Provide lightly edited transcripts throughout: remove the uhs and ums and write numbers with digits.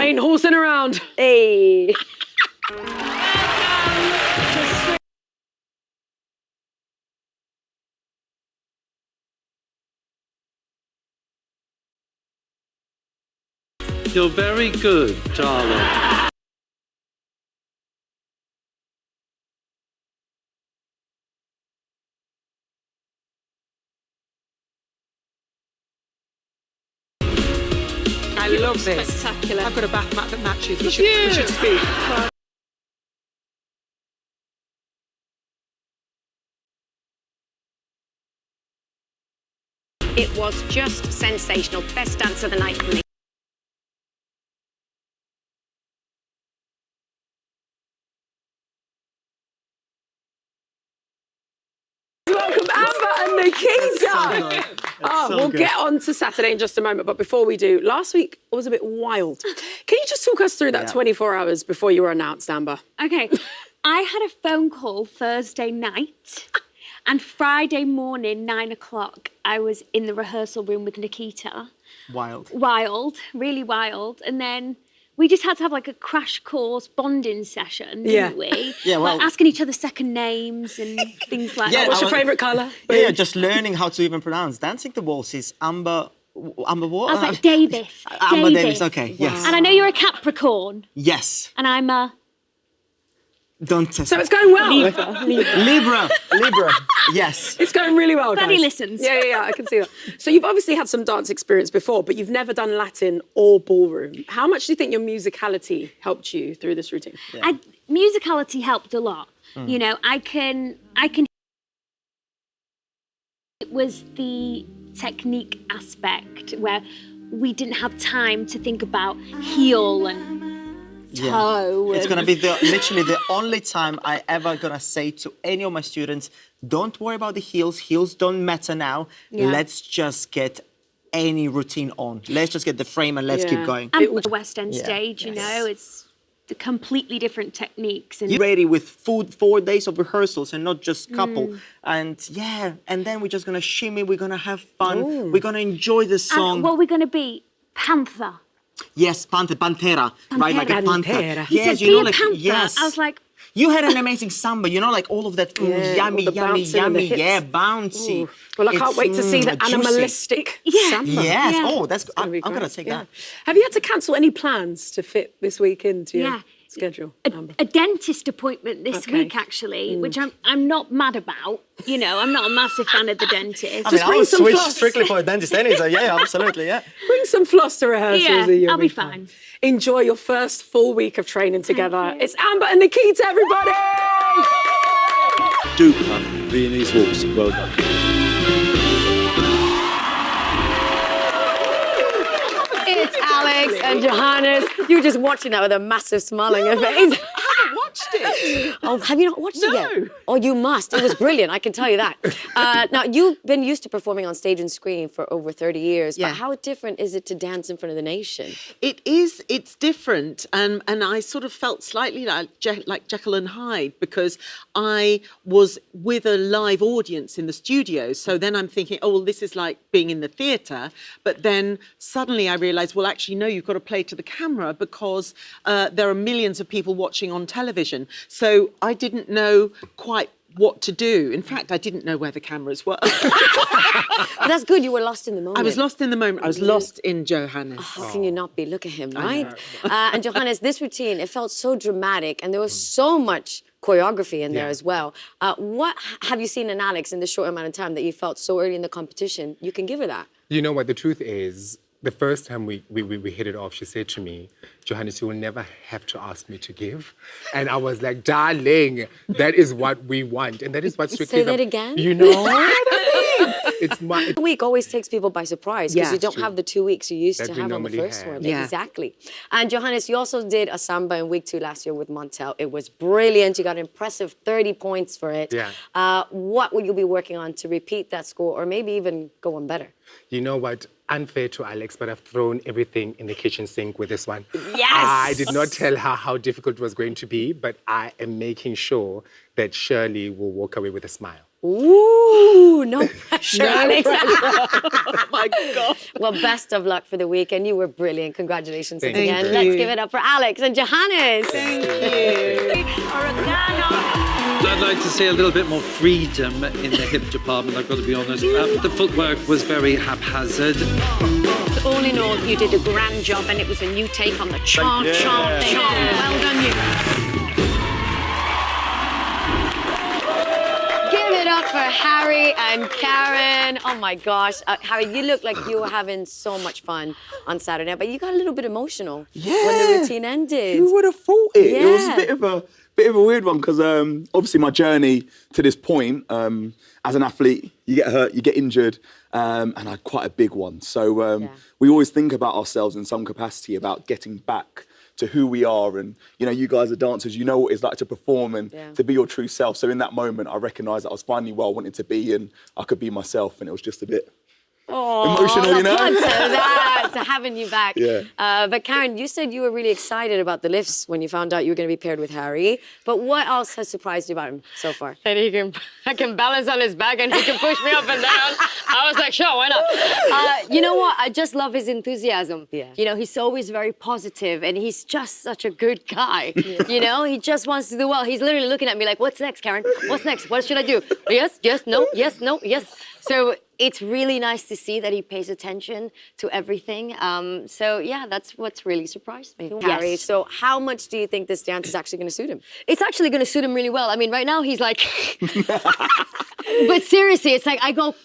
I ain't horsing around. Hey. You're very good, darling. I love this. Spectacular. I've got a bath mat that matches. We should speak. It was just sensational. Best dance of the night for me. Welcome Amber and Nikita. We'll get on to Saturday in just a moment, but before we do, last week was a bit wild. Can you just talk us through that 24 hours before you were announced, Amber? Okay, I had a phone call Thursday night, and Friday morning, 9 o'clock, I was in the rehearsal room with Nikita. Wild. Wild, really wild. And then we just had to have like a crash course bonding session, didn't we? Yeah, well... Like asking each other second names and things like that. What's your favourite colour? Yeah, just learning how to even pronounce. Dancing the Waltz is Amber what? I was like, Davis. Amber Davis, okay, yes. And I know you're a Capricorn. Yes. And I'm a... Don't test So it's going well. Libra. Yes. It's going really well, guys. Glad he listens. Yeah, I can see that. So you've obviously had some dance experience before, but you've never done Latin or ballroom. How much do you think your musicality helped you through this routine? Yeah. Musicality helped a lot. You know, I can. It was the technique aspect where we didn't have time to think about heel and toe. It's gonna be literally the only time I ever gonna say to any of my students, don't worry about the heels. Heels don't matter now. Yeah. Let's just get any routine on. Let's just get the frame and let's keep going. And the West End stage, you know, it's the completely different techniques. And you're ready with 4 days of rehearsals and not just couple. And and then we're just gonna shimmy. We're gonna have fun. We're gonna enjoy the song. And what we're gonna be? Panther. Yes, Pantera, right? Like a panther. He Yes, said, you know, be a like panther. yes. I was like, you had an amazing samba, you know, like all of that yummy, bouncy. Well, I can't wait to see the animalistic samba. Yes. Yeah. Oh, that's I'm gonna take that. Have you had to cancel any plans to fit this week into your schedule? A dentist appointment this week, actually, which I'm not mad about. You know, I'm not a massive fan of the dentist. I mean, I would switch strictly for a dentist anyway, so yeah, absolutely, yeah. Bring some floss to rehearsals. Yeah, I'll be fine. Enjoy your first full week of training together. It's Amber and Nikita, everybody! Duper, Viennese Waltz. Well done. It's Alex and Johannes. You're just watching that with a massive smile on your face. Watched it. Oh, have you not watched it yet? Oh, you must. It was brilliant, I can tell you that. Now, you've been used to performing on stage and screen for over 30 years, but how different is it to dance in front of the nation? It is, it's different. And I sort of felt slightly like Jekyll and Hyde because I was with a live audience in the studio. So then I'm thinking, oh, well, this is like being in the theatre. But then suddenly I realised, well, actually, no, you've got to play to the camera because there are millions of people watching on television. So I didn't know quite what to do. In fact, I didn't know where the cameras were. But that's good, you were lost in the moment. I was lost in the moment. I was lost in Johannes. How can you not be? Look at him, right? And Johannes, this routine, it felt so dramatic and there was so much choreography in there as well. What have you seen in Alex in the short amount of time that you felt so early in the competition? You can give her that. You know what, the truth is, the first time we hit it off, she said to me, Johannes, you will never have to ask me to give. And I was like, darling, that is what we want. And that is what strictly... Say that again? You know what I mean? It's my... The week always takes people by surprise because you don't have the 2 weeks you used to have on the first one. Yeah. Exactly. And Johannes, you also did a samba in week 2 last year with Montel. It was brilliant. You got an impressive 30 points for it. Yeah. What will you be working on to repeat that score or maybe even go on better? You know what? Unfair to Alex, but I've thrown everything in the kitchen sink with this one. Yes! I did not tell her how difficult it was going to be, but I am making sure that Shirley will walk away with a smile. Ooh, no pressure, Alex. Oh my God. Well, best of luck for the week, and you were brilliant. Congratulations Thank again. you. Let's give it up for Alex and Johannes. I'd like to see a little bit more freedom in the hip department, I've got to be honest. The footwork was very haphazard. All in all, you did a grand job, and it was a new take on the chant. Well done, you. Give it up for Harry and Karen. Oh my gosh. Harry, you look like you were having so much fun on Saturday night, but you got a little bit emotional when the routine ended. Who would have thought it? Yeah. It was a bit of a weird one because obviously my journey to this point, as an athlete, you get hurt, you get injured, and I had quite a big one. So we always think about ourselves in some capacity about getting back to who we are. And, you know, you guys are dancers, you know what it's like to perform and to be your true self. So in that moment, I recognised that I was finally where I wanted to be and I could be myself. And it was just a bit emotional, you know? To having you back. Yeah. But Karen, you said you were really excited about the lifts when you found out you were going to be paired with Harry. But what else has surprised you about him so far? That I can balance on his back and he can push me up and down. I was like, sure, why not? You know what? I just love his enthusiasm. Yeah. You know, he's always very positive and he's just such a good guy. You know, he just wants to do well. He's literally looking at me like, what's next, Karen? What's next? What should I do? Yes, no, yes, no, yes. So it's really nice to see that he pays attention to everything. So yeah, that's what's really surprised me. Harry, Yes. so how much do you think this dance is actually going to suit him? It's actually going to suit him really well. I mean, right now he's like, but seriously, it's like I go,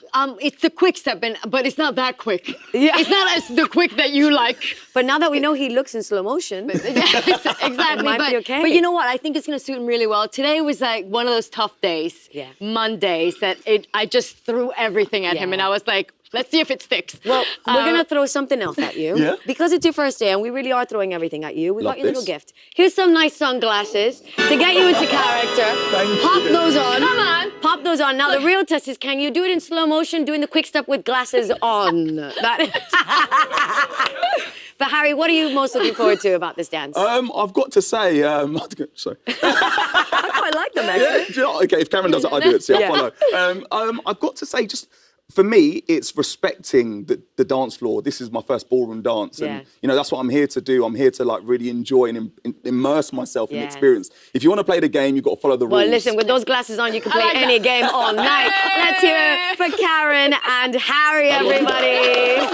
it's the quick step, but it's not that quick. Yeah. It's not as the quick that you like. But now that we know he looks in slow motion, Exactly. might be okay. But you know what? I think it's going to suit him really well. Today was like one of those tough days, Mondays, that I just threw everything at him, and I was like, let's see if it sticks. Well, we're going to throw something else at you. Yeah. Because it's your first day and we really are throwing everything at you. We Love got you a little this. gift. Here's some nice sunglasses to get you into character. Pop those on. Come on. Pop those on. Now, the real test is, can you do it in slow motion, doing the quick step with glasses on? But Harry, what are you most looking forward to about this dance? I've got to say, sorry. I quite like them, actually. Yeah, do you know what? Okay, if Karen does it, I do it. See, I follow. I've got to say, just for me, it's respecting the dance floor. This is my first ballroom dance, and you know that's what I'm here to do. I'm here to like really enjoy and immerse myself in the experience. If you want to play the game, you've got to follow the rules. Well, listen, with those glasses on, you can play any game all night. Let's hear it for Karen and Harry, everybody.